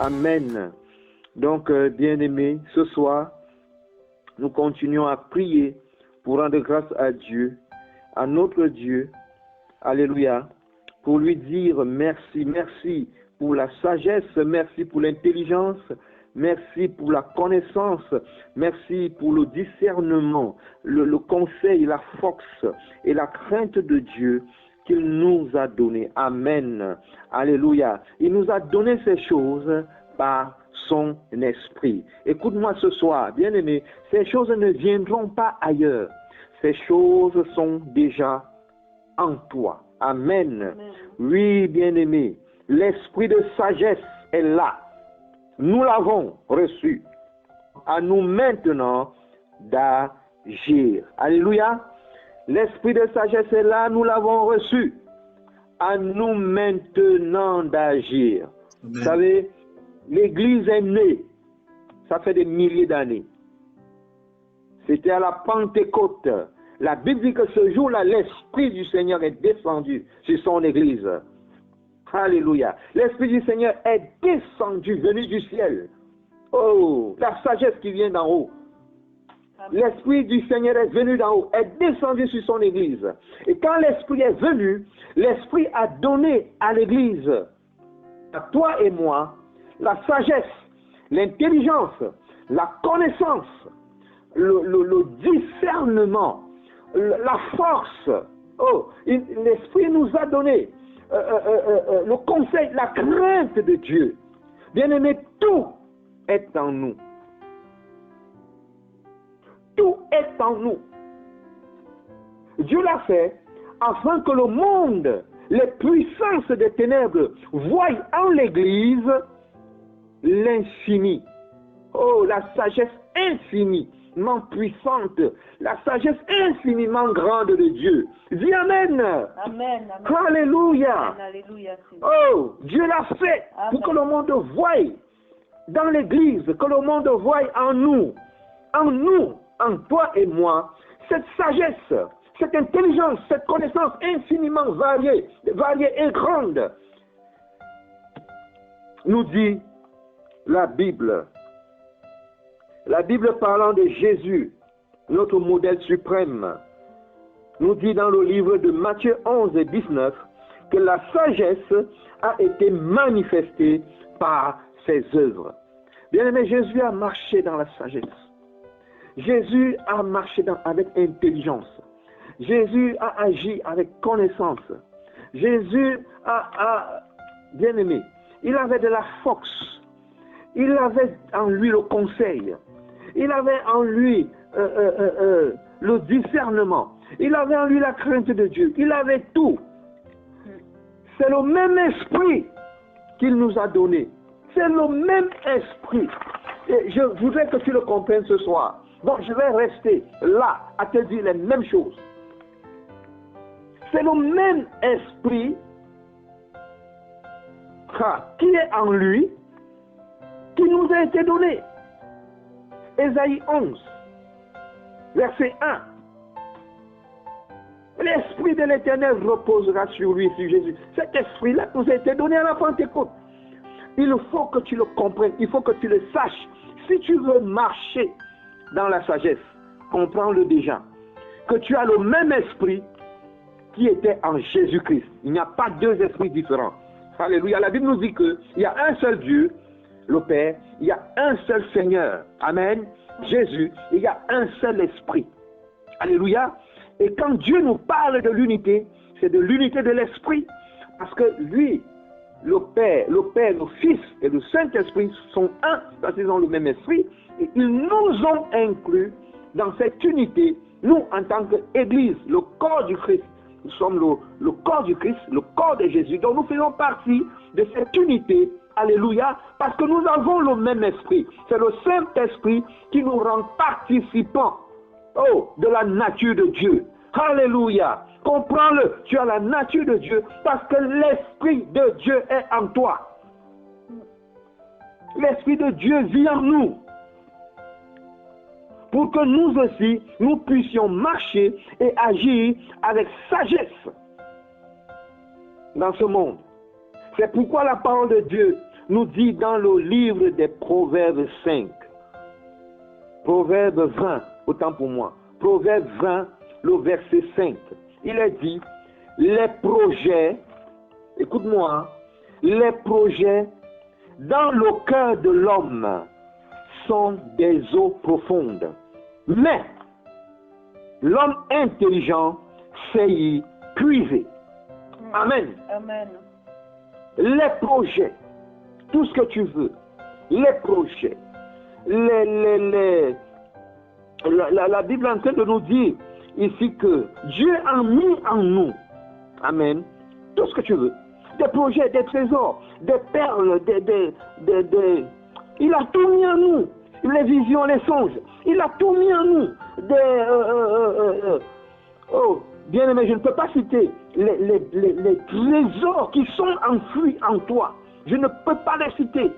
Amen. Donc, bien-aimés, ce soir, nous continuons à prier pour rendre grâce à Dieu, à notre Dieu. Alléluia. Pour lui dire merci, merci pour la sagesse, merci pour l'intelligence, merci pour la connaissance, merci pour le discernement, le conseil, la force et la crainte de Dieu qu'il nous a donné. Amen. Alléluia. Il nous a donné ces choses par son esprit. Écoute-moi ce soir, bien-aimé, ces choses ne viendront pas ailleurs. Ces choses sont déjà en toi. Amen. Amen. Oui, bien-aimé, l'esprit de sagesse est là. Nous l'avons reçu. À nous maintenant d'agir. Alléluia. L'esprit de sagesse est là, nous l'avons reçu. À nous maintenant d'agir. Vous savez, l'Église est née. Ça fait des milliers d'années. C'était à la Pentecôte. La Bible dit que ce jour-là, l'Esprit du Seigneur est descendu sur son Église. Alléluia. L'Esprit du Seigneur est descendu, venu du ciel. Oh, la sagesse qui vient d'en haut. L'Esprit du Seigneur est venu d'en haut, est descendu sur son Église. Et quand l'Esprit est venu, l'Esprit a donné à l'Église, à toi et moi, la sagesse, l'intelligence, la connaissance, le discernement, la force. Oh, l'Esprit nous a donné le conseil, la crainte de Dieu. Bien-aimé, tout est en nous. Tout est en nous. Dieu l'a fait afin que le monde, les puissances des ténèbres, voient en l'Église l'infini. Oh, la sagesse infiniment puissante, la sagesse infiniment grande de Dieu. Dis Amen. Amen. Amen. Alléluia. Amen. Alléluia. Oh, Dieu l'a fait pour que le monde voie dans l'Église, que le monde voie en nous, en toi et moi, cette sagesse, cette intelligence, cette connaissance infiniment variée et grande, nous dit la Bible. La Bible parlant de Jésus, notre modèle suprême, nous dit dans le livre de Matthieu 11 et 19 que la sagesse a été manifestée par ses œuvres. Bien-aimé, Jésus a marché dans la sagesse. Jésus a marché avec intelligence. Jésus a agi avec connaissance. Jésus bien-aimé, il avait de la force. Il avait en lui le conseil. Il avait en lui le discernement. Il avait en lui la crainte de Dieu. Il avait tout. C'est le même esprit qu'il nous a donné. C'est le même esprit. Et je voudrais que tu le comprennes ce soir. Donc je vais rester là à te dire les mêmes choses. C'est le même esprit qui est en lui qui nous a été donné. Ésaïe 11, verset 1. L'Esprit de l'Éternel reposera sur lui, sur Jésus. Cet esprit-là nous a été donné à la Pentecôte. Il faut que tu le comprennes, il faut que tu le saches. Si tu veux marcher dans la sagesse, comprends-le déjà, que tu as le même esprit qui était en Jésus-Christ. Il n'y a pas deux esprits différents. Alléluia. La Bible nous dit qu'il y a un seul Dieu, le Père, il y a un seul Seigneur. Amen. Jésus, il y a un seul esprit. Alléluia. Et quand Dieu nous parle de l'unité, c'est de l'unité de l'esprit. Parce que lui, le Père, le Fils et le Saint-Esprit sont un, parce qu'ils ont le même esprit. Et ils nous ont inclus dans cette unité, nous en tant qu'Église, le corps du Christ. Nous sommes le corps du Christ, le corps de Jésus. Donc nous faisons partie de cette unité. Alléluia. Parce que nous avons le même esprit. C'est le Saint-Esprit qui nous rend participants de la nature de Dieu. Alléluia. Comprends-le. Tu as la nature de Dieu parce que l'Esprit de Dieu est en toi. L'Esprit de Dieu vit en nous. Pour que nous aussi, nous puissions marcher et agir avec sagesse dans ce monde. C'est pourquoi la parole de Dieu nous dit dans le livre des Proverbes 5, Proverbe 20, autant pour moi, Proverbe 20, le verset 5, il est dit, les projets, écoute-moi, les projets dans le cœur de l'homme sont des eaux profondes. Mais l'homme intelligent sait y puiser. Amen. Amen. Les projets, tout ce que tu veux, les projets, la Bible est en train de nous dire ici que Dieu a mis en nous, amen, tout ce que tu veux, des projets, des trésors, des perles, il a tout mis en nous, les visions, les songes, il a tout mis en nous, oh, bien aimé, je ne peux pas citer les trésors qui sont enfouis en toi, je ne peux pas les citer,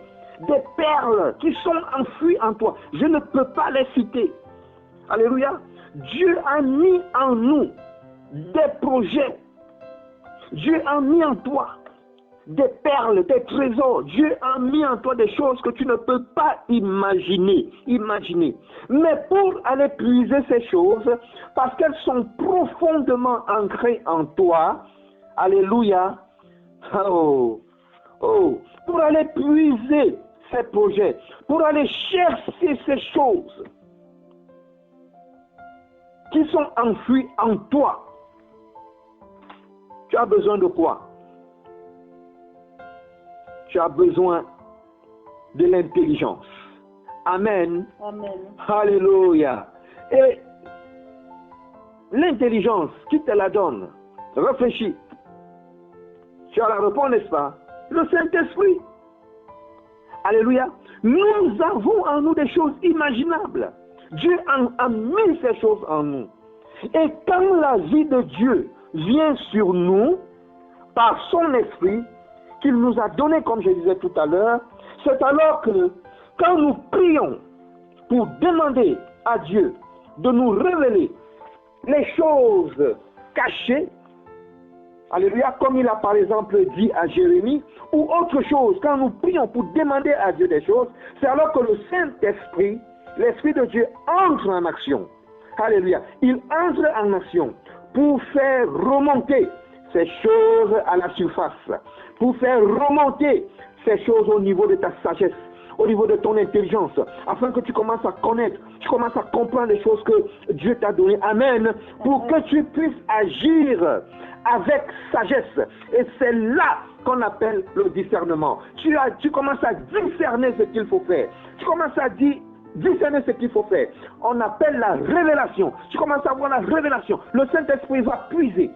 des perles qui sont enfouies en toi, je ne peux pas les citer. Alléluia. Dieu a mis en nous des projets. Dieu a mis en toi des perles, des trésors. Dieu a mis en toi des choses que tu ne peux pas imaginer. Mais pour aller puiser ces choses, parce qu'elles sont profondément ancrées en toi, alléluia, pour aller puiser ces projets, pour aller chercher ces choses qui sont enfouis en toi. Tu as besoin de quoi? Tu as besoin de l'intelligence. Amen. Amen. Alléluia. Et l'intelligence, qui te la donne? Réfléchis. Tu as la réponse, n'est-ce pas? Le Saint-Esprit. Alléluia. Nous avons en nous des choses imaginables. Dieu a mis ces choses en nous. Et quand la vie de Dieu vient sur nous, par son esprit, qu'il nous a donné, comme je disais tout à l'heure, c'est alors que quand nous prions pour demander à Dieu de nous révéler les choses cachées, alléluia, comme il a par exemple dit à Jérémie, ou autre chose, quand nous prions pour demander à Dieu des choses, c'est alors que le Saint-Esprit, l'Esprit de Dieu entre en action. Alléluia. Il entre en action pour faire remonter ces choses à la surface, pour faire remonter ces choses au niveau de ta sagesse, au niveau de ton intelligence, afin que tu commences à connaître, tu commences à comprendre les choses que Dieu t'a données. Amen. Pour que tu puisses agir avec sagesse. Et c'est là qu'on appelle le discernement. Tu commences à discerner ce qu'il faut faire. Tu commences à discerner ce qu'il faut faire. On appelle la révélation. Tu commences à voir la révélation. Le Saint-Esprit va puiser,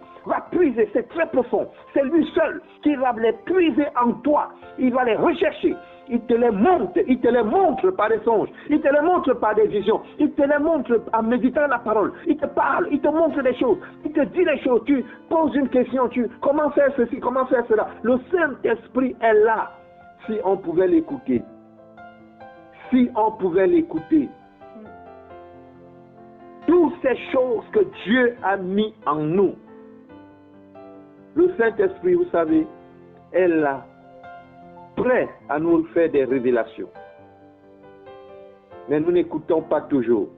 c'est très profond. C'est lui seul qui va les puiser en toi. Il va les rechercher. Il te les montre par des songes. Il te les montre par des visions. Il te les montre en méditant la parole. Il te parle, il te montre des choses. Il te dit des choses. Tu poses une question. Comment faire ceci, comment faire cela. Le Saint-Esprit est là. Si on pouvait l'écouter. Si on pouvait l'écouter. Toutes ces choses que Dieu a mis en nous. Le Saint-Esprit, vous savez, est là, prêt à nous faire des révélations. Mais nous n'écoutons pas toujours.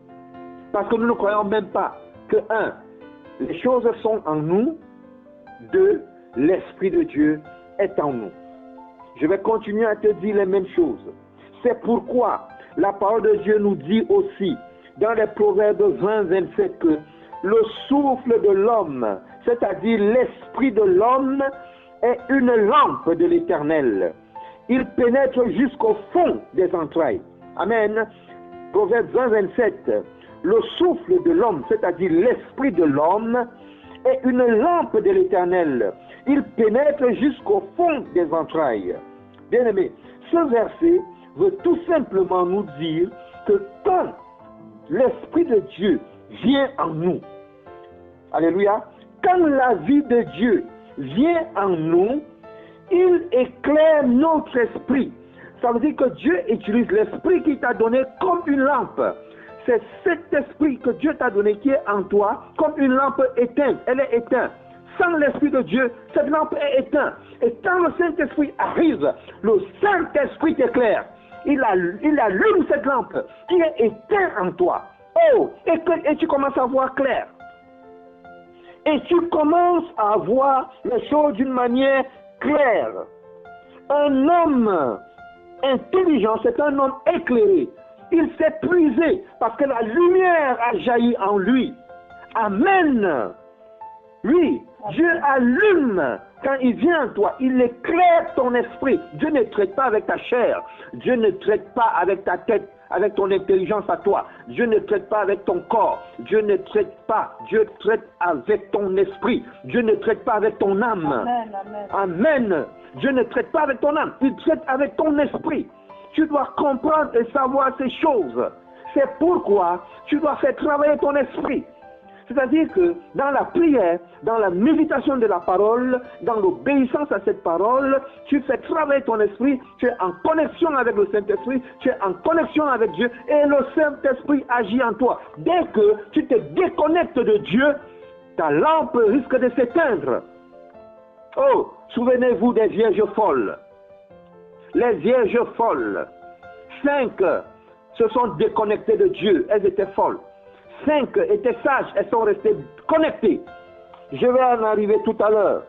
Parce que nous ne croyons même pas que, 1, les choses sont en nous, 2, l'Esprit de Dieu est en nous. Je vais continuer à te dire les mêmes choses. C'est pourquoi la parole de Dieu nous dit aussi, dans les Proverbes 20, 27, que le souffle de l'homme, c'est-à-dire l'esprit de l'homme, est une lampe de l'Éternel. Il pénètre jusqu'au fond des entrailles. Amen. Proverbe 20, 27. Le souffle de l'homme, c'est-à-dire l'esprit de l'homme, est une lampe de l'Éternel. Il pénètre jusqu'au fond des entrailles. Bien-aimés, ce verset veut tout simplement nous dire que quand l'Esprit de Dieu vient en nous, alléluia, quand la vie de Dieu vient en nous, il éclaire notre esprit. Ça veut dire que Dieu utilise l'esprit qu'il t'a donné comme une lampe. C'est cet esprit que Dieu t'a donné qui est en toi comme une lampe éteinte. Elle est éteinte. Sans l'Esprit de Dieu, cette lampe est éteinte. Et quand le Saint-Esprit arrive, le Saint-Esprit t'éclaire. Il allume cette lampe qui est éteinte en toi. Oh, et tu commences à voir clair. Et tu commences à voir les choses d'une manière claire. Un homme intelligent, c'est un homme éclairé. Il s'est puisé parce que la lumière a jailli en lui. Amen. Oui, Dieu allume quand il vient en toi. Il éclaire ton esprit. Dieu ne traite pas avec ta chair. Dieu ne traite pas avec ta tête, avec ton intelligence à toi. Dieu ne traite pas avec ton corps. Dieu ne traite pas. Dieu traite avec ton esprit. Dieu ne traite pas avec ton âme. Amen, amen. Amen. Dieu ne traite pas avec ton âme. Il traite avec ton esprit. Tu dois comprendre et savoir ces choses. C'est pourquoi tu dois faire travailler ton esprit. C'est-à-dire que dans la prière, dans la méditation de la parole, dans l'obéissance à cette parole, tu fais travailler ton esprit, tu es en connexion avec le Saint-Esprit, tu es en connexion avec Dieu et le Saint-Esprit agit en toi. Dès que tu te déconnectes de Dieu, ta lampe risque de s'éteindre. Oh, souvenez-vous des vierges folles. Les vierges folles, 5 se sont déconnectées de Dieu, elles étaient folles. 5 étaient sages, elles sont restées connectées. Je vais en arriver tout à l'heure.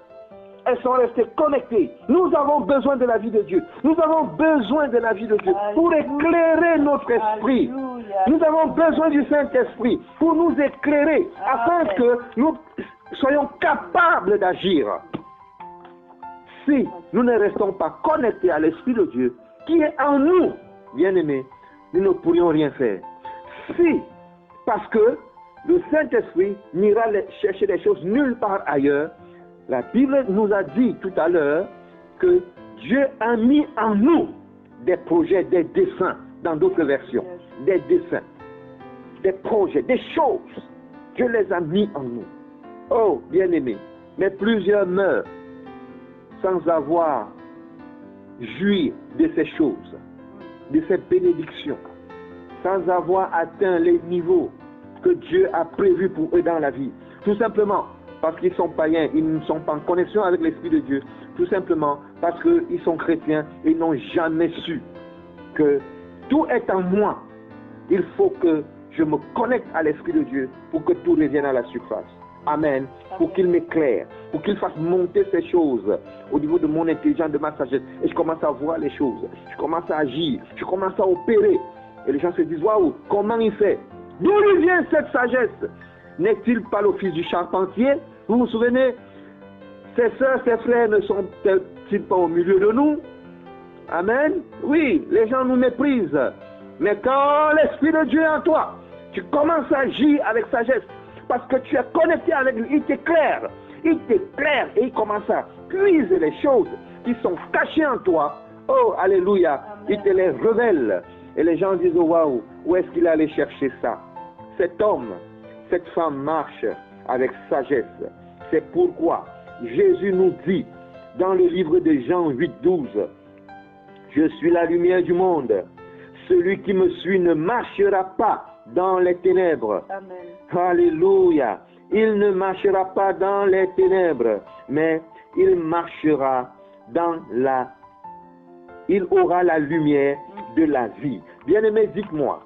Elles sont restées connectées. Nous avons besoin de la vie de Dieu. Nous avons besoin de la vie de Dieu pour éclairer notre esprit. Alléluia. Nous avons besoin du Saint-Esprit pour nous éclairer afin que nous soyons capables d'agir. Si nous ne restons pas connectés à l'Esprit de Dieu qui est en nous, bien-aimés, nous ne pourrions rien faire. Si, parce que le Saint-Esprit n'ira chercher des choses nulle part ailleurs, la Bible nous a dit tout à l'heure que Dieu a mis en nous des projets, des desseins, dans d'autres versions, des desseins, des projets, des choses. Dieu les a mis en nous. Oh, bien-aimés, mais plusieurs meurent sans avoir joui de ces choses, de ces bénédictions, sans avoir atteint les niveaux que Dieu a prévus pour eux dans la vie. Tout simplement parce qu'ils sont païens, ils ne sont pas en connexion avec l'Esprit de Dieu. Tout simplement parce qu'ils sont chrétiens et n'ont jamais su que tout est en moi. Il faut que je me connecte à l'Esprit de Dieu pour que tout revienne à la surface. Amen. Pour qu'il m'éclaire, pour qu'il fasse monter ces choses au niveau de mon intelligence, de ma sagesse. Et je commence à voir les choses. Je commence à agir. Je commence à opérer. Et les gens se disent, waouh, comment il fait? D'où lui vient cette sagesse? N'est-il pas le fils du charpentier? Vous vous souvenez? Ses soeurs, ses frères ne sont-ils pas au milieu de nous? Amen. Oui, les gens nous méprisent. Mais quand l'Esprit de Dieu est en toi, tu commences à agir avec sagesse. Parce que tu es connecté avec lui, il t'éclaire. Il t'éclaire et il commence à puiser les choses qui sont cachées en toi. Oh, alléluia. Amen. Il te les révèle. Et les gens disent, oh, waouh, où est-ce qu'il allait chercher ça? Cet homme, cette femme marche avec sagesse. C'est pourquoi Jésus nous dit dans le livre de Jean 8:12, je suis la lumière du monde. Celui qui me suit ne marchera pas dans les ténèbres. Amen. Alléluia. Il ne marchera pas dans les ténèbres, mais il marchera dans la... Il aura la lumière de la vie. Bien-aimés, dites-moi,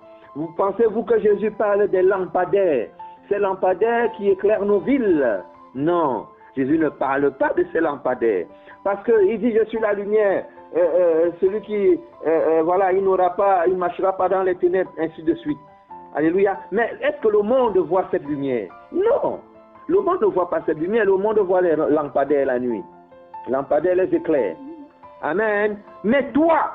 pensez-vous que Jésus parle des lampadaires? Ces lampadaires qui éclairent nos villes? Non, Jésus ne parle pas de ces lampadaires. Parce qu'il dit, je suis la lumière. Celui qui, voilà, il ne marchera pas dans les ténèbres, ainsi de suite. Alléluia. Mais est-ce que le monde voit cette lumière? Non. Le monde ne voit pas cette lumière. Le monde voit les lampadaires la nuit. Lampadaires les éclairs. Amen. Mais toi,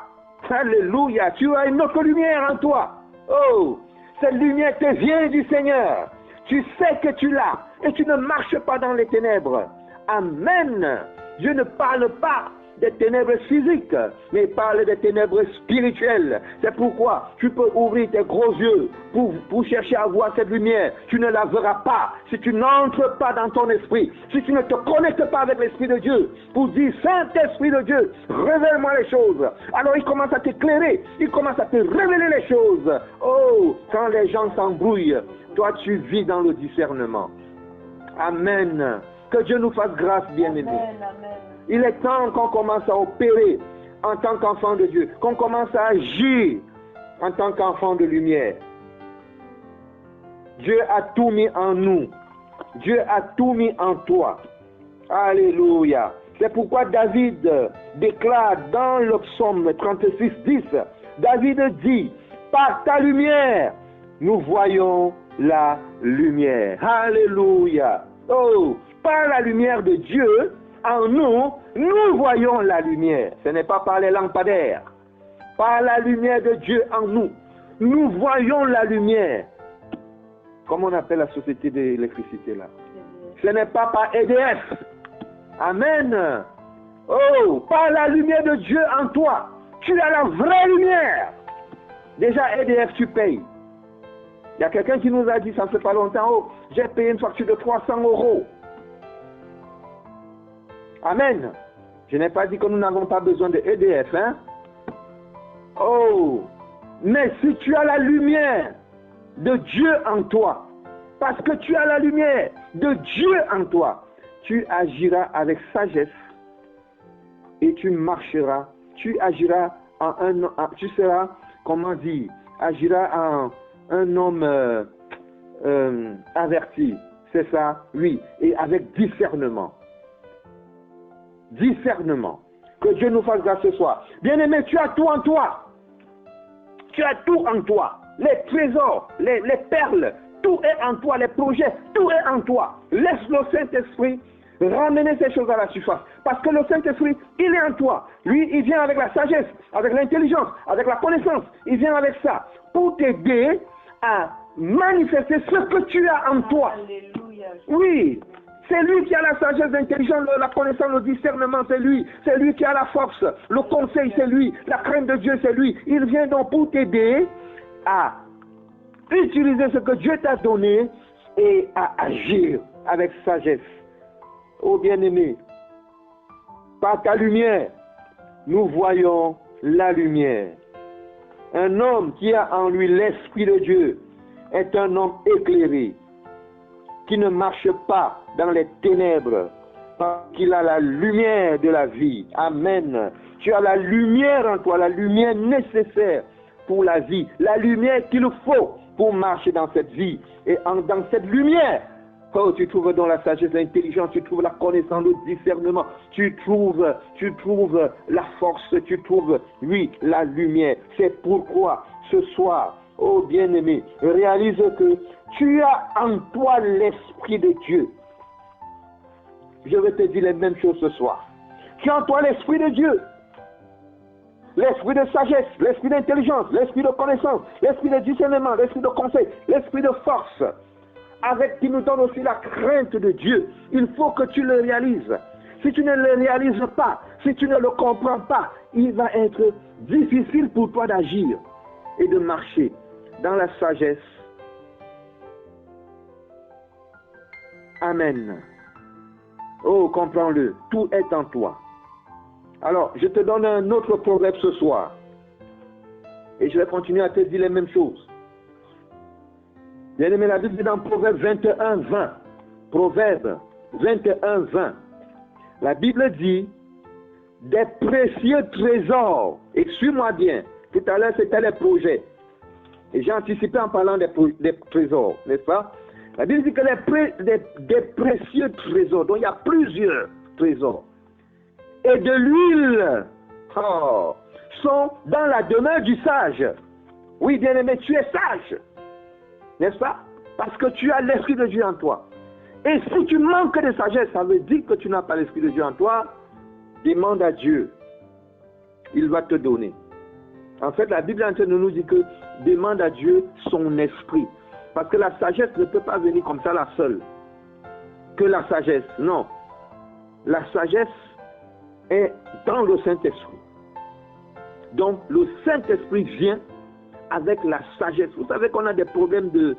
alléluia, tu as une autre lumière en toi. Oh, cette lumière te vient du Seigneur. Tu sais que tu l'as et tu ne marches pas dans les ténèbres. Amen. Dieu ne parle pas des ténèbres physiques, mais il parle des ténèbres spirituelles. C'est pourquoi tu peux ouvrir tes gros yeux pour chercher à voir cette lumière. Tu ne la verras pas si tu n'entres pas dans ton esprit, si tu ne te connectes pas avec l'Esprit de Dieu pour dire, Saint-Esprit de Dieu, révèle-moi les choses. Alors il commence à t'éclairer, il commence à te révéler les choses. Oh, quand les gens s'embrouillent, toi tu vis dans le discernement. Amen. Que Dieu nous fasse grâce, bien-aimés. Amen, amen. Il est temps qu'on commence à opérer en tant qu'enfant de Dieu, qu'on commence à agir en tant qu'enfant de lumière. Dieu a tout mis en nous. Dieu a tout mis en toi. Alléluia. C'est pourquoi David déclare dans le psaume 36, 10, David dit, par ta lumière, nous voyons la lumière. Alléluia. Oh, par la lumière de Dieu, en nous, nous voyons la lumière. Ce n'est pas par les lampadaires. Par la lumière de Dieu en nous, nous voyons la lumière. Comment on appelle la société d'électricité là? Ce n'est pas par EDF. Amen. Oh, par la lumière de Dieu en toi, tu as la vraie lumière. Déjà, EDF, tu payes. Il y a quelqu'un qui nous a dit, ça ne fait pas longtemps, oh, j'ai payé une facture de 300 €. Amen. Je n'ai pas dit que nous n'avons pas besoin de EDF, hein. Oh, mais si tu as la lumière de Dieu en toi, parce que tu as la lumière de Dieu en toi, tu agiras avec sagesse et tu marcheras, tu agiras tu seras, comment dire, agiras en un homme averti, c'est ça, oui, et avec discernement. Discernement. Que Dieu nous fasse grâce ce soir. Bien-aimé, tu as tout en toi. Tu as tout en toi. Les trésors, les perles, tout est en toi, les projets, tout est en toi. Laisse le Saint-Esprit ramener ces choses à la surface. Parce que le Saint-Esprit, il est en toi. Lui, il vient avec la sagesse, avec l'intelligence, avec la connaissance. Il vient avec ça pour t'aider à manifester ce que tu as en toi. Alléluia. Oui, c'est lui qui a la sagesse, l'intelligence, la connaissance, le discernement, c'est lui. C'est lui qui a la force, le conseil, c'est lui. La crainte de Dieu, c'est lui. Il vient donc pour t'aider à utiliser ce que Dieu t'a donné et à agir avec sagesse. Oh bien-aimé, par ta lumière, nous voyons la lumière. Un homme qui a en lui l'Esprit de Dieu est un homme éclairé, qui ne marche pas dans les ténèbres, parce qu'il a la lumière de la vie. Amen. Tu as la lumière en toi, la lumière nécessaire pour la vie, la lumière qu'il faut pour marcher dans cette vie. Et dans cette lumière, oh, tu trouves dans la sagesse, l'intelligence, tu trouves la connaissance, le discernement, tu trouves la force, tu trouves, oui, la lumière. C'est pourquoi ce soir, oh bien-aimé, réalise que tu as en toi l'Esprit de Dieu. Je vais te dire les mêmes choses ce soir. Tu as en toi l'Esprit de Dieu. L'esprit de sagesse, l'esprit d'intelligence, l'esprit de connaissance, l'esprit de discernement, l'esprit de conseil, l'esprit de force, avec qui nous donne aussi la crainte de Dieu. Il faut que tu le réalises. Si tu ne le réalises pas, si tu ne le comprends pas, il va être difficile pour toi d'agir et de marcher dans la sagesse. Amen. Oh, comprends-le, tout est en toi. Alors, je te donne un autre proverbe ce soir. Et je vais continuer à te dire les mêmes choses. Bien-aimé, la Bible dit dans Proverbe 21, 20. Proverbe 21, 20. La Bible dit, des précieux trésors. Et suis-moi bien. Tout à l'heure, c'était les projets. Et j'ai anticipé en parlant des trésors, n'est-ce pas? La Bible dit que des précieux trésors, donc il y a plusieurs trésors, et de l'huile sont dans la demeure du sage. Oui, bien-aimé, tu es sage, n'est-ce pas? Parce que tu as l'Esprit de Dieu en toi. Et si tu manques de sagesse, ça veut dire que tu n'as pas l'Esprit de Dieu en toi. Demande à Dieu. Il va te donner. En fait, la Bible est en train de nous dire que demande à Dieu son esprit. Parce que la sagesse ne peut pas venir comme ça la seule. Que la sagesse, non. La sagesse est dans le Saint-Esprit. Donc, le Saint-Esprit vient avec la sagesse. Vous savez qu'on a des problèmes de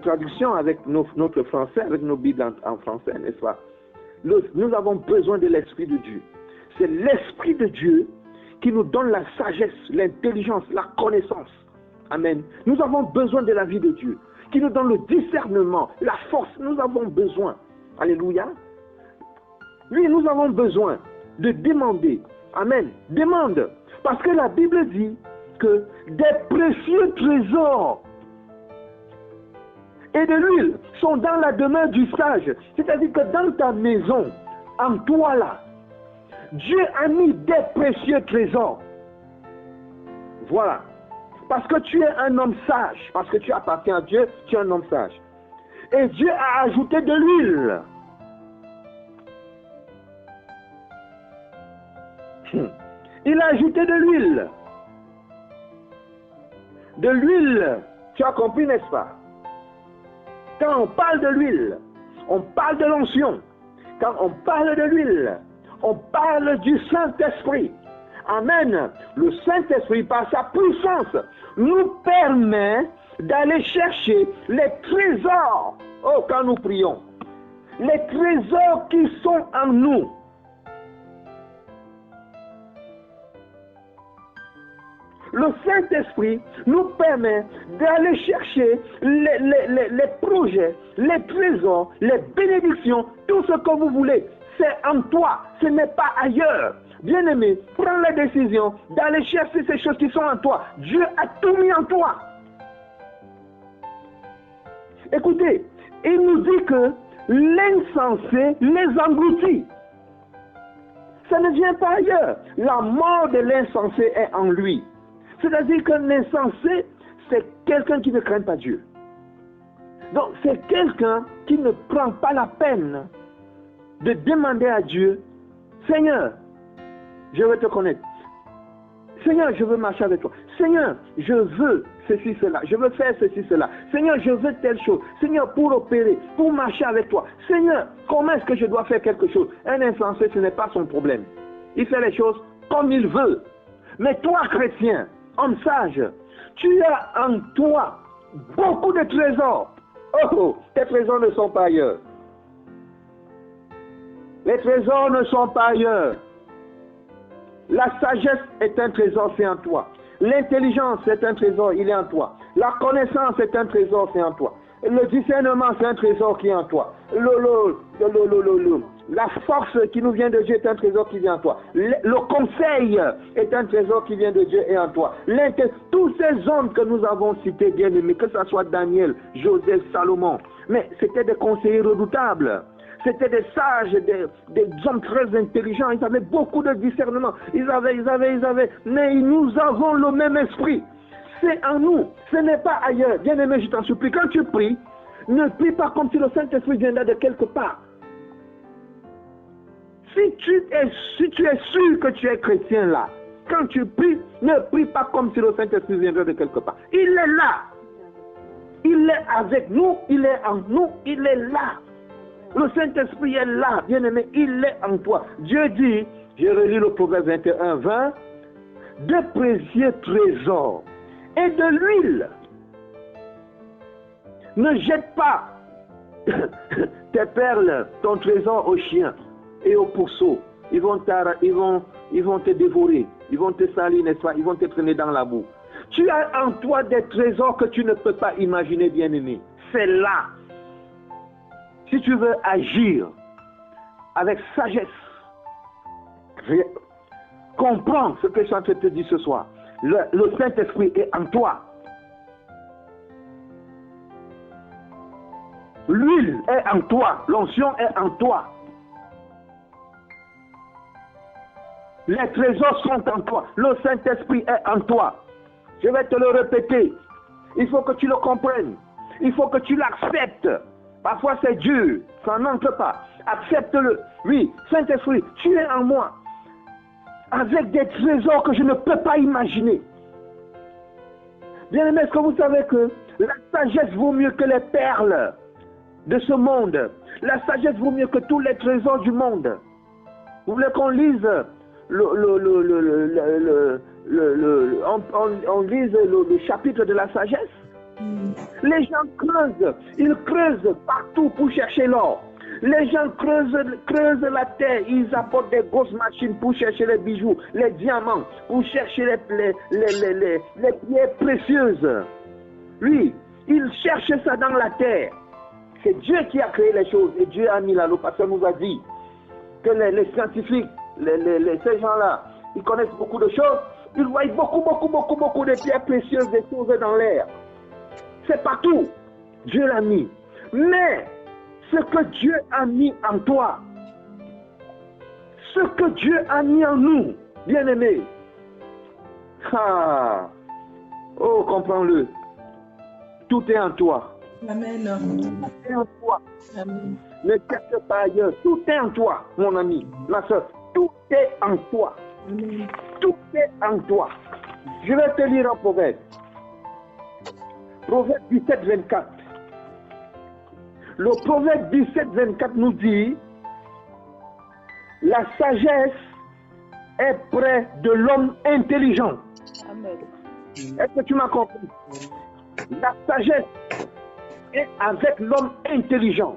traduction avec notre français, avec nos Bibles en français, n'est-ce pas? Nous avons besoin de l'Esprit de Dieu. C'est l'Esprit de Dieu qui nous donne la sagesse, l'intelligence, la connaissance. Amen. Nous avons besoin de la vie de Dieu. qui nous donne le discernement, la force. Nous avons besoin. Alléluia. Oui, nous avons besoin de demander. Amen. Demande. Parce que la Bible dit que des précieux trésors et de l'huile sont dans la demeure du sage. C'est-à-dire que dans ta maison, en toi là, Dieu a mis des précieux trésors. Voilà. Parce que tu es un homme sage. Parce que tu appartiens à Dieu, tu es un homme sage. Et Dieu a ajouté de l'huile. Il a ajouté de l'huile. De l'huile. Tu as compris, n'est-ce pas? Quand on parle de l'huile, on parle de l'onction. Quand on parle de l'huile, on parle du Saint-Esprit. Amen. Le Saint-Esprit, par sa puissance, nous permet d'aller chercher les trésors. Oh, quand nous prions. Les trésors qui sont en nous. Le Saint-Esprit nous permet d'aller chercher les projets, les trésors, les bénédictions, tout ce que vous voulez. C'est en toi, ce n'est pas ailleurs. Bien-aimé, prends la décision d'aller chercher ces choses qui sont en toi. Dieu a tout mis en toi. Écoutez, il nous dit que l'insensé les engloutit. Ça ne vient pas ailleurs. La mort de l'insensé est en lui. C'est-à-dire que l'insensé, c'est quelqu'un qui ne craint pas Dieu. Donc, c'est quelqu'un qui ne prend pas la peine de demander à Dieu, Seigneur, je veux te connaître. Seigneur, je veux marcher avec toi. Seigneur, je veux ceci, cela. Je veux faire ceci, cela. Seigneur, je veux telle chose. Seigneur, pour opérer, pour marcher avec toi. Seigneur, comment est-ce que je dois faire quelque chose? Un insensé, ce n'est pas son problème. Il fait les choses comme il veut. Mais toi, chrétien, homme sage, tu as en toi beaucoup de trésors. Oh, tes trésors ne sont pas ailleurs. Les trésors ne sont pas ailleurs. La sagesse est un trésor, c'est en toi. L'intelligence, c'est un trésor, il est en toi. La connaissance, c'est un trésor, c'est en toi. Le discernement, c'est un trésor qui est en toi. La force qui nous vient de Dieu est un trésor qui vient en toi. Le conseil est un trésor qui vient de Dieu et en toi. Tous ces hommes que nous avons cités, bien aimés, que ce soit Daniel, Joseph, Salomon, mais c'était des conseillers redoutables. C'était des sages, des hommes très intelligents. Ils avaient beaucoup de discernement. Ils avaient. Mais nous avons le même esprit. C'est en nous. Ce n'est pas ailleurs. Bien aimé, je t'en supplie. Quand tu pries, ne prie pas comme si le Saint-Esprit viendrait de quelque part. Si tu es sûr que tu es chrétien là, quand tu pries, ne prie pas comme si le Saint-Esprit viendrait de quelque part. Il est là. Il est avec nous. Il est en nous. Il est là. Le Saint-Esprit est là, bien-aimé, il est en toi. Dieu dit, je relis le Proverbe 21, 20, de précieux trésors et de l'huile. Ne jette pas tes perles, ton trésor aux chiens et aux pourceaux. Ils vont te dévorer, ils vont te salir, n'est-ce pas? Ils vont te traîner dans la boue. Tu as en toi des trésors que tu ne peux pas imaginer, bien-aimé. C'est là. Si tu veux agir avec sagesse, comprends ce que je suis en train de te dire ce soir. Le Saint-Esprit est en toi. L'huile est en toi. L'onction est en toi. Les trésors sont en toi. Le Saint-Esprit est en toi. Je vais te le répéter. Il faut que tu le comprennes. Il faut que tu l'acceptes. Parfois c'est dur, ça n'entre pas. Accepte-le. Oui, Saint-Esprit, tu es en moi. Avec des trésors que je ne peux pas imaginer. Bien-aimés, est-ce que vous savez que la sagesse vaut mieux que les perles de ce monde? La sagesse vaut mieux que tous les trésors du monde. Vous voulez qu'on lise on lise le chapitre de la sagesse? Les gens creusent, ils creusent partout pour chercher l'or. Les gens creusent la terre, ils apportent des grosses machines pour chercher les bijoux, les diamants, pour chercher les pierres précieuses. Oui, Il cherche ça dans la terre. C'est Dieu qui a créé les choses et Dieu a mis là. Le pasteur nous a dit que les scientifiques, ces gens-là, ils connaissent beaucoup de choses. Ils voient beaucoup de pierres précieuses, des choses dans l'air. C'est partout. Dieu l'a mis. Mais ce que Dieu a mis en toi, ce que Dieu a mis en nous, bien-aimés, oh, comprends-le. Tout est en toi. Amen. Tout est en toi. Amen. Ne cherche pas ailleurs. Tout est en toi, mon ami, ma soeur. Tout est en toi. Amen. Tout est en toi. Je vais te lire un proverbe. Proverbe 17, 24. Le proverbe 17, 24 nous dit: la sagesse est près de l'homme intelligent. Amen. Est-ce que tu m'as compris? La sagesse est avec l'homme intelligent.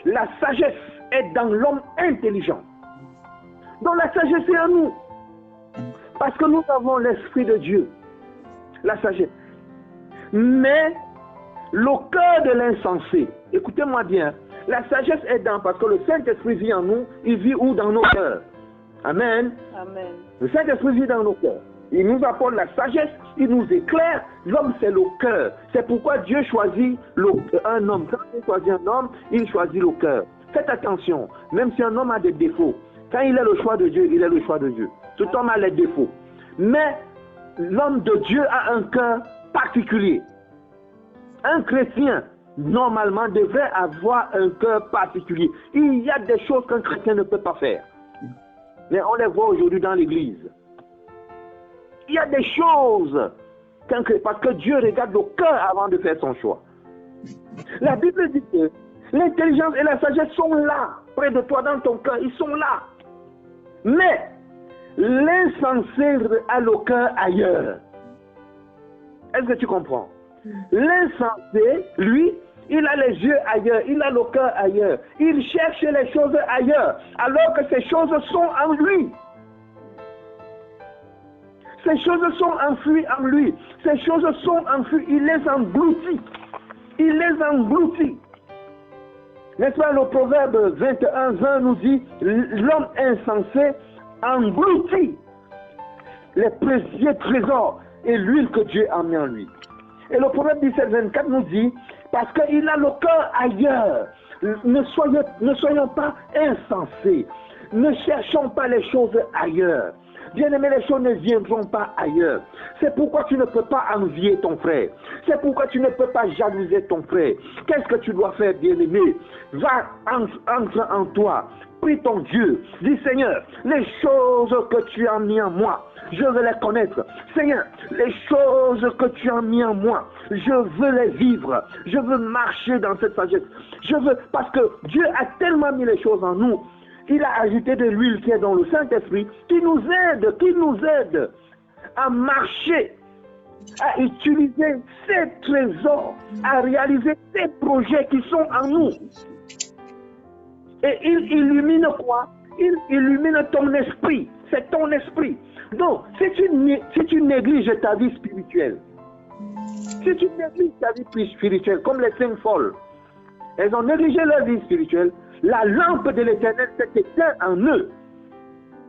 La sagesse est dans l'homme intelligent. Donc la sagesse est en nous. Parce que nous avons l'Esprit de Dieu. La sagesse. Mais le cœur de l'insensé, écoutez-moi bien, la sagesse est dans, parce que le Saint-Esprit vit en nous, il vit où? Dans nos cœurs. Amen. Amen. Le Saint-Esprit vit dans nos cœurs. Il nous apporte la sagesse, il nous éclaire. L'homme, c'est le cœur. C'est pourquoi Dieu choisit un homme. Quand il choisit un homme, il choisit le cœur. Faites attention, même si un homme a des défauts, quand il est le choix de Dieu, il est le choix de Dieu. Tout homme a les défauts. Mais l'homme de Dieu a un cœur particulier. Un chrétien, normalement, devrait avoir un cœur particulier. Il y a des choses qu'un chrétien ne peut pas faire. Mais on les voit aujourd'hui dans l'église. Il y a des choses, parce que Dieu regarde le cœur avant de faire son choix. La Bible dit que l'intelligence et la sagesse sont là, près de toi, dans ton cœur, ils sont là. Mais l'insensé a le cœur ailleurs. Est-ce que tu comprends? L'insensé, lui, il a les yeux ailleurs, il a le cœur ailleurs. Il cherche les choses ailleurs, alors que ces choses sont en lui. Ces choses sont enfouies en lui. Ces choses sont enfouies. Il les engloutit. Il les engloutit. N'est-ce pas, le proverbe 21, 20 nous dit: l'homme insensé engloutit les précieux trésors et l'huile que Dieu a mis en lui. Et le proverbe 17, 24 nous dit: parce qu'il a le cœur ailleurs. Ne soyons pas insensés. Ne cherchons pas les choses ailleurs. Bien-aimé, les choses ne viendront pas ailleurs. C'est pourquoi tu ne peux pas envier ton frère. C'est pourquoi tu ne peux pas jalouser ton frère. Qu'est-ce que tu dois faire, bien-aimé? Va, entre en toi. Prie ton Dieu. Dis: Seigneur, les choses que tu as mis en moi, je veux les connaître. Seigneur, les choses que tu as mis en moi, je veux les vivre. Je veux marcher dans cette sagesse. Je veux, parce que Dieu a tellement mis les choses en nous. Il a ajouté de l'huile qui est dans le Saint-Esprit, qui nous aide à marcher, à utiliser ces trésors, à réaliser ces projets qui sont en nous. Et il illumine quoi? Il illumine ton esprit. C'est ton esprit. Donc, si tu négliges ta vie spirituelle, si tu négliges ta vie spirituelle, comme les 5 folles, elles ont négligé leur vie spirituelle, la lampe de l'Éternel s'est éteinte en eux.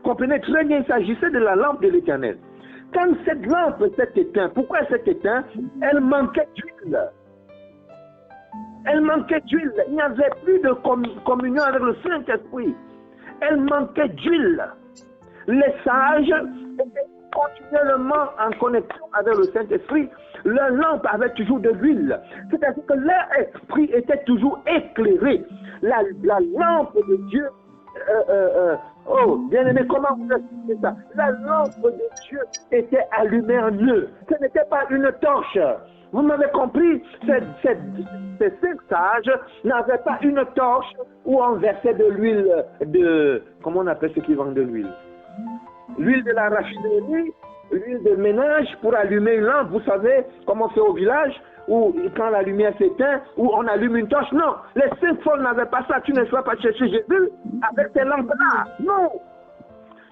Comprenez très bien, il s'agissait de la lampe de l'Éternel. Quand cette lampe s'est éteinte, pourquoi elle s'est éteinte? Elle manquait d'huile. Elle manquait d'huile. Il n'y avait plus de communion avec le Saint-Esprit. Elle manquait d'huile. Les sages étaient continuellement en connexion avec le Saint-Esprit. Leur lampe avait toujours de l'huile. C'est-à-dire que leur esprit était toujours éclairé. La lampe de Dieu, oh, bien-aimé, comment vous expliquez ça? La lampe de Dieu était allumée en eux. Ce n'était pas une torche. Vous m'avez compris? Ces 5 sages n'avaient pas une torche où on versait de l'huile de... Comment on appelle ceux qui vendent de l'huile? L'huile de la raffinerie, l'huile de ménage pour allumer une lampe. Vous savez comment c'est au village, où quand la lumière s'éteint, où on allume une torche. Non, les 5 folles n'avaient pas ça. Tu ne vas pas chercher Jésus avec tes lampes-là. Non,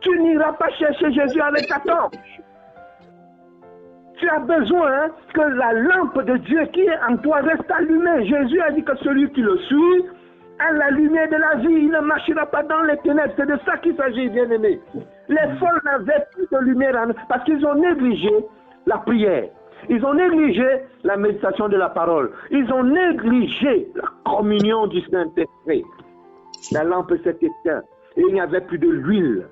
tu n'iras pas chercher Jésus avec ta torche. Tu as besoin que la lampe de Dieu qui est en toi reste allumée. Jésus a dit que celui qui le suit a la lumière de la vie. Il ne marchera pas dans les ténèbres. C'est de ça qu'il s'agit, bien-aimés. Les folles n'avaient plus de lumière en eux parce qu'ils ont négligé la prière. Ils ont négligé la méditation de la parole. Ils ont négligé la communion du Saint-Esprit. La lampe s'est éteinte et il n'y avait plus de l'huile.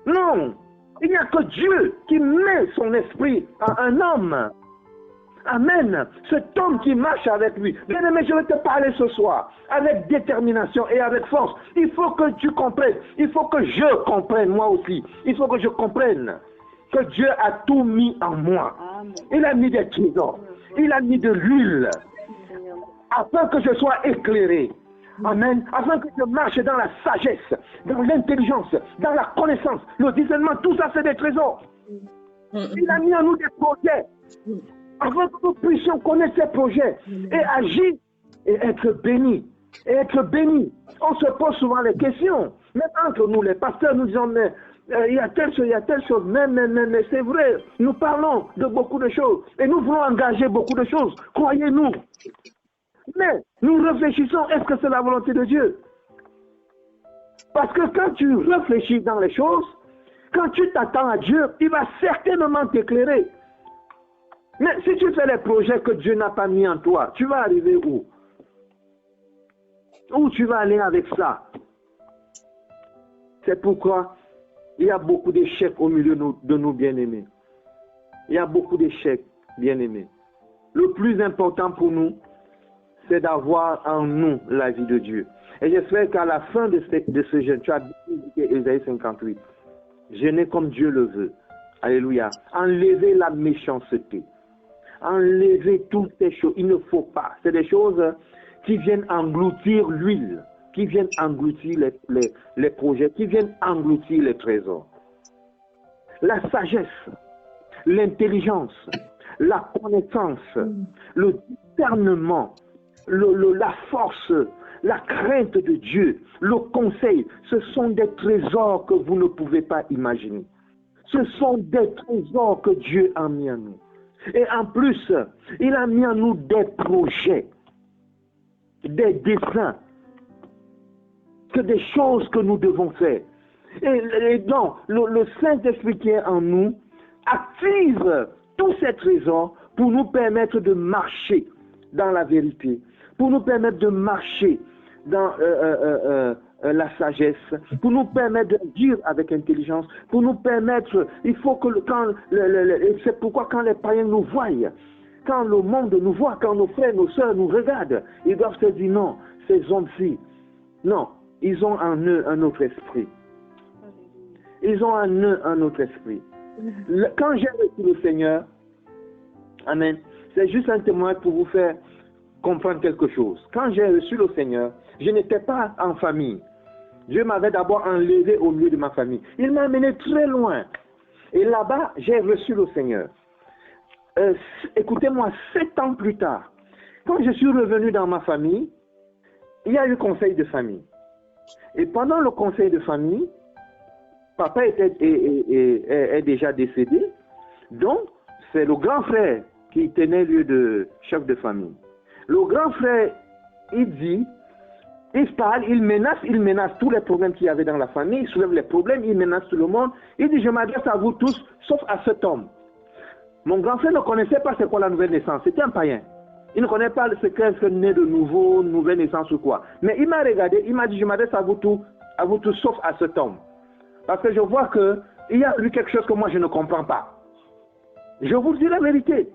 Non, il n'y a que Dieu qui met son esprit à un homme. Amen. Cet homme qui marche avec lui. Bien aimé, je vais te parler ce soir avec détermination et avec force. Il faut que tu comprennes. Il faut que je comprenne, moi aussi. Il faut que je comprenne que Dieu a tout mis en moi. Il a mis des trésors. Il a mis de l'huile afin que je sois éclairé. Amen. Afin que je marche dans la sagesse, dans l'intelligence, dans la connaissance, le discernement, tout ça c'est des trésors. Il a mis en nous des projets. Afin que nous puissions connaître ces projets et agir et être bénis. Et être bénis. On se pose souvent les questions. Même entre nous, les pasteurs, nous disons, mais il y a telle chose, mais c'est vrai. Nous parlons de beaucoup de choses. Et nous voulons engager beaucoup de choses. Croyez-nous. Mais nous réfléchissons, est-ce que c'est la volonté de Dieu? Parce que quand tu réfléchis dans les choses, quand tu t'attends à Dieu, il va certainement t'éclairer. Mais si tu fais les projets que Dieu n'a pas mis en toi, tu vas arriver où? Où tu vas aller avec ça? C'est pourquoi il y a beaucoup d'échecs au milieu de nos bien-aimés. Il y a beaucoup d'échecs, bien-aimés. Le plus important pour nous, c'est d'avoir en nous la vie de Dieu. Et j'espère qu'à la fin de ce jeûne, tu as bien indiqué Ésaïe 58. Jeûner comme Dieu le veut. Alléluia. Enlever la méchanceté. Enlever toutes ces choses. Il ne faut pas. C'est des choses qui viennent engloutir l'huile, qui viennent engloutir les projets, qui viennent engloutir les trésors. La sagesse, l'intelligence, la connaissance, le discernement, la force, la crainte de Dieu, le conseil, ce sont des trésors que vous ne pouvez pas imaginer. Ce sont des trésors que Dieu a mis en nous. Et en plus, il a mis en nous des projets, des desseins, que des choses que nous devons faire. Et donc, le Saint-Esprit qui est en nous active tous ces trésors pour nous permettre de marcher dans la vérité, pour nous permettre de marcher dans la sagesse, pour nous permettre de dire avec intelligence, pour nous permettre, il faut que c'est pourquoi quand les païens nous voient, quand le monde nous voit, quand nos frères, nos sœurs nous regardent, ils doivent se dire non, ces hommes-ci, non, ils ont en eux un autre esprit. Ils ont en eux un autre esprit. Quand j'ai reçu le Seigneur, amen, c'est juste un témoin pour vous faire comprendre quelque chose. Quand j'ai reçu le Seigneur, je n'étais pas en famille. Dieu m'avait d'abord enlevé au milieu de ma famille. Il m'a amené très loin. Et là-bas, j'ai reçu le Seigneur. Écoutez-moi, 7 ans plus tard, quand je suis revenu dans ma famille, il y a eu conseil de famille. Et pendant le conseil de famille, papa est déjà décédé. Donc, c'est le grand frère qui tenait lieu de chef de famille. Le grand frère, il dit, il parle, il menace tous les problèmes qu'il y avait dans la famille, il soulève les problèmes, il menace tout le monde. Il dit, je m'adresse à vous tous, sauf à cet homme. Mon grand frère ne connaissait pas c'est quoi la nouvelle naissance, c'était un païen. Il ne connaît pas ce qu'est né de nouveau, nouvelle naissance ou quoi. Mais il m'a regardé, il m'a dit, je m'adresse à vous tous, sauf à cet homme. Parce que je vois qu'il y a eu quelque chose que moi je ne comprends pas. Je vous dis la vérité.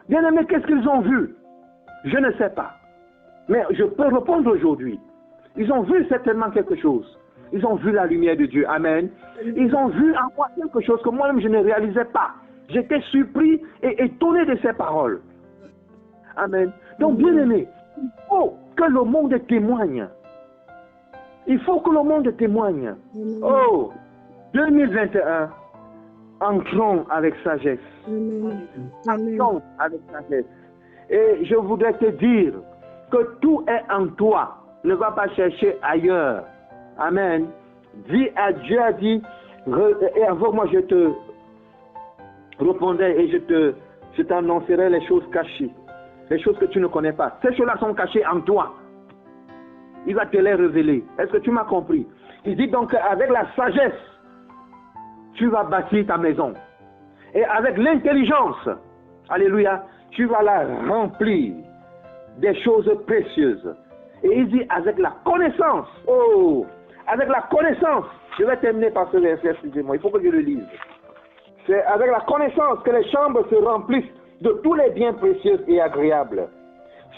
Bien aimé, qu'est-ce qu'ils ont vu? Je ne sais pas. Mais je peux répondre aujourd'hui. Ils ont vu certainement quelque chose. Ils ont vu la lumière de Dieu. Amen. Ils ont vu en moi quelque chose que moi-même je ne réalisais pas. J'étais surpris et étonné de ces paroles. Amen. Donc, bien aimé, il faut que le monde témoigne. Il faut que le monde témoigne. Oh, 2021, entrons avec sagesse. Entrons avec sagesse. Et je voudrais te dire que tout est en toi. Ne va pas chercher ailleurs. Amen. Dis à Dieu, dis, et avant moi je te répondais et je t'annoncerai les choses cachées, les choses que tu ne connais pas. Ces choses-là sont cachées en toi. Il va te les révéler. Est-ce que tu m'as compris? Il dit donc avec la sagesse, tu vas bâtir ta maison. Et avec l'intelligence, alléluia, tu vas la remplir des choses précieuses. Et il dit avec la connaissance, oh, avec la connaissance, je vais terminer par ce verset, excusez-moi, il faut que je le lise. C'est avec la connaissance que les chambres se remplissent de tous les biens précieux et agréables.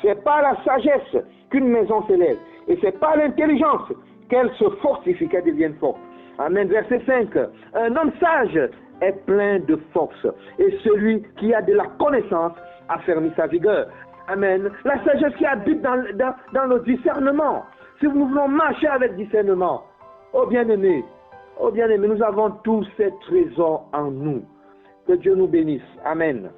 C'est par la sagesse qu'une maison s'élève. Et c'est par l'intelligence qu'elle se fortifie, qu'elle devienne forte. Amen. Verset 5. Un homme sage est plein de force. Et celui qui a de la connaissance affermit sa vigueur. Amen. La sagesse qui habite dans le discernement. Si nous voulons marcher avec discernement, oh bien-aimés, nous avons tous ces trésors en nous. Que Dieu nous bénisse. Amen.